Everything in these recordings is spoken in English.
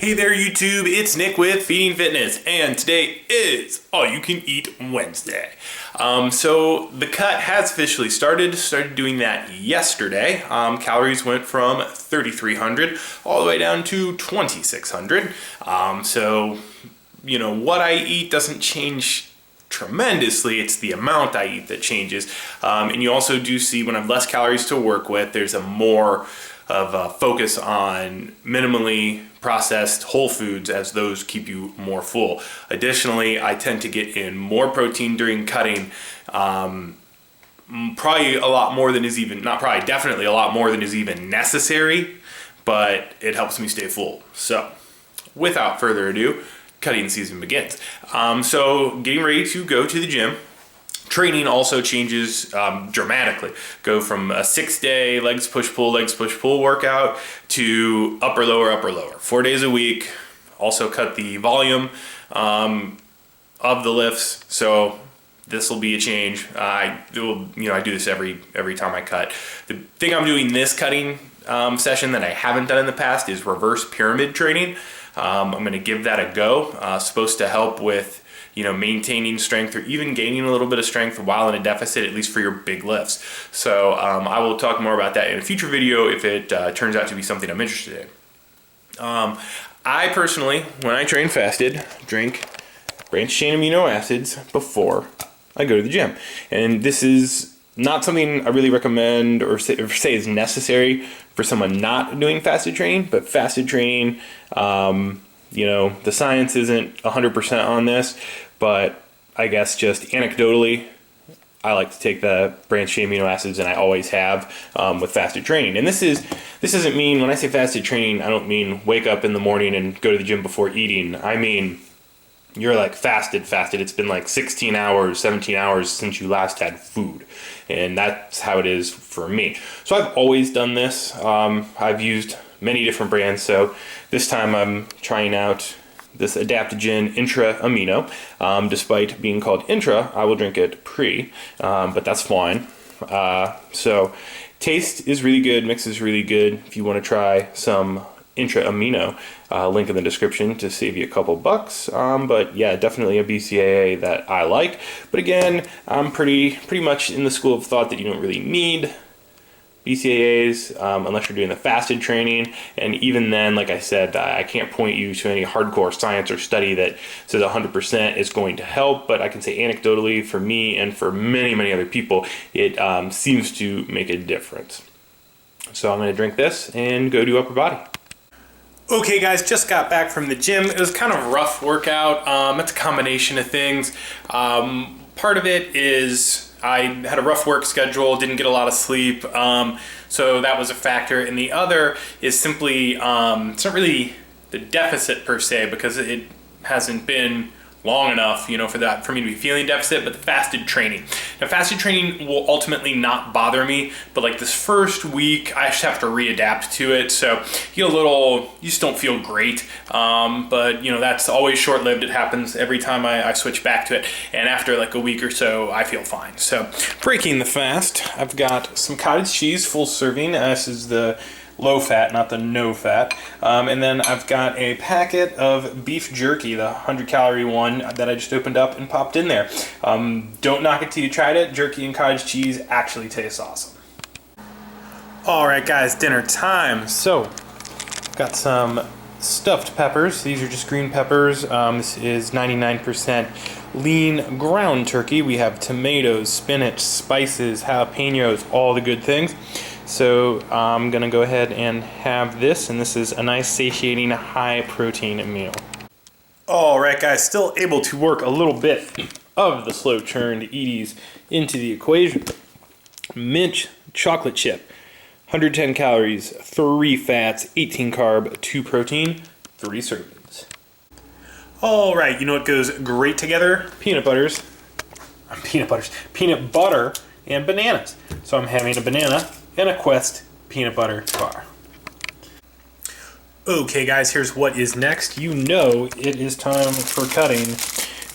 Hey there YouTube, it's Nick with Feeding Fitness, and today is All You Can Eat Wednesday. So the cut has officially started doing that yesterday. Calories went from 3,300 all the way down to 2,600. So, you know, what I eat doesn't change tremendously. It's the amount I eat that changes. And you also do see when I have less calories to work with, there's a more of a focus on minimally processed whole foods, as those keep you more full. Additionally, I tend to get in more protein during cutting, probably a lot more than is even, not probably, definitely a lot more than is even necessary, but it helps me stay full. So without further ado, cutting season begins. So getting ready to go to the gym. Training also changes dramatically. Go from a 6-day legs push pull workout to upper lower. 4 days a week. Also cut the volume of the lifts. So this will be a change. I do this every time I cut. The thing I'm doing this cutting session that I haven't done in the past is reverse pyramid training. I'm going to give that a go. Supposed to help with maintaining strength or even gaining a little bit of strength while in a deficit, at least for your big lifts. So I will talk more about that in a future video if it turns out to be something I'm interested in. I personally, when I train fasted, drink branched chain amino acids before I go to the gym. And this is not something I really recommend or say is necessary for someone not doing fasted training, but fasted training, the science isn't 100% on this, but I guess just anecdotally, I like to take the branched chain amino acids, and I always have with fasted training. And this doesn't mean, when I say fasted training, I don't mean wake up in the morning and go to the gym before eating. I mean, you're like fasted. It's been like 16 hours, 17 hours since you last had food. And that's how it is for me. So I've always done this. I've used many different brands. So this time I'm trying out this adaptogen intra amino. Despite being called intra, I will drink it pre, but that's fine. So taste is really good, mix is really good. If you want to try some intra amino, link in the description to save you a couple bucks. But yeah, definitely a BCAA that I like. But again, I'm pretty much in the school of thought that you don't really need BCAAs unless you're doing the fasted training. And even then, like I said, I can't point you to any hardcore science or study that says 100% is going to help, but I can say anecdotally, for me and for many other people, it seems to make a difference. So I'm going to drink this and go do upper body. Okay guys, just got back from the gym. It was kind of a rough workout. It's a combination of things. Part of it is I had a rough work schedule, didn't get a lot of sleep, so that was a factor. And the other is simply, it's not really the deficit per se, because it hasn't been long enough, for me to be feeling deficit, but the fasted training. Now, fasted training will ultimately not bother me, but like this first week, I just have to readapt to it. So you just don't feel great. But that's always short-lived. It happens every time I switch back to it. And after like a week or so, I feel fine. So breaking the fast, I've got some cottage cheese, full serving. This is the low fat, not the no fat. And then I've got a packet of beef jerky, the 100-calorie one that I just opened up and popped in there. Don't knock it till you tried it. Jerky and cottage cheese actually tastes awesome. All right, guys, dinner time. So, got some stuffed peppers. These are just green peppers. This is 99% lean ground turkey. We have tomatoes, spinach, spices, jalapenos, all the good things. So I'm gonna go ahead and have this, and this is a nice satiating high protein meal. All right guys, still able to work a little bit of the slow churned Edie's into the equation. Mint chocolate chip, 110 calories, 3 fats, 18 carb, 2 protein, 3 servings. All right, you know what goes great together? Peanut butter and bananas. So I'm having a banana and a Quest peanut butter bar. Okay guys, here's what is next. It is time for cutting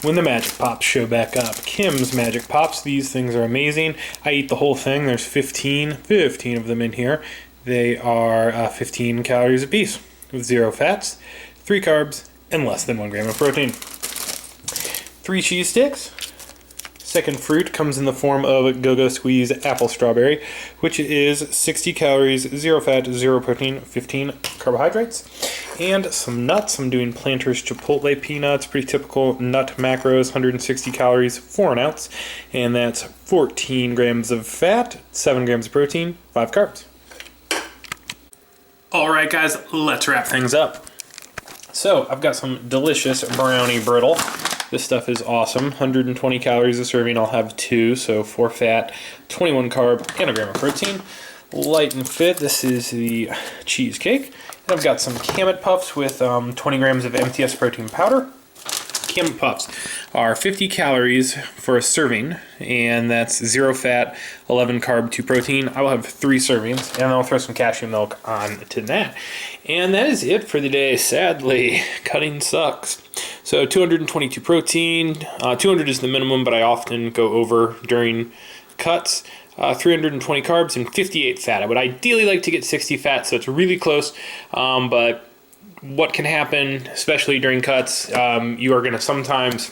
when the Magic Pops show back up. Kim's Magic Pops, these things are amazing. I eat the whole thing. There's 15 of them in here. They are 15 calories apiece with 0 fats, 3 carbs, and less than 1 gram of protein. 3 cheese sticks. Second fruit comes in the form of Go-Go Squeeze Apple Strawberry, which is 60 calories, 0 fat, 0 protein, 15 carbohydrates. And some nuts. I'm doing Planters Chipotle peanuts, pretty typical nut macros, 160 calories, 4 an ounce. And that's 14 grams of fat, 7 grams of protein, 5 carbs. All right, guys, let's wrap things up. So I've got some delicious brownie brittle. This stuff is awesome. 120 calories a serving. I'll have 2, so 4 fat, 21 carb, and a gram of protein. Light and fit. This is the cheesecake. And I've got some Kamut Puffs with 20 grams of MTS protein powder. Kamut Puffs are 50 calories for a serving, and that's 0 fat, 11 carb, 2 protein. I will have 3 servings, and I'll throw some cashew milk on to that. And that is it for the day. Sadly, cutting sucks. So 222 protein, 200 is the minimum, but I often go over during cuts. 320 carbs and 58 fat. I would ideally like to get 60 fat, so it's really close, but what can happen, especially during cuts, you are going to sometimes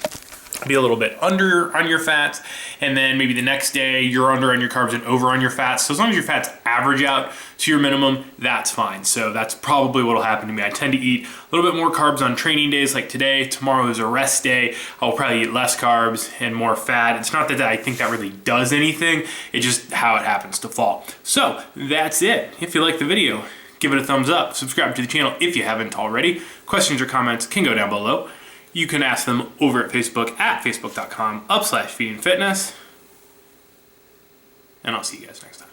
be a little bit under on your fats, and then maybe the next day you're under on your carbs and over on your fats. So as long as your fats average out to your minimum, that's fine. So that's probably what will happen to me. I tend to eat a little bit more carbs on training days like today. Tomorrow is a rest day. I'll probably eat less carbs and more fat. It's not that I think that really does anything. It's just how it happens to fall. So that's it. If you like the video, give it a thumbs up. Subscribe to the channel if you haven't already. Questions or comments can go down below. You can ask them over at Facebook at facebook.com/feedingfitness. And I'll see you guys next time.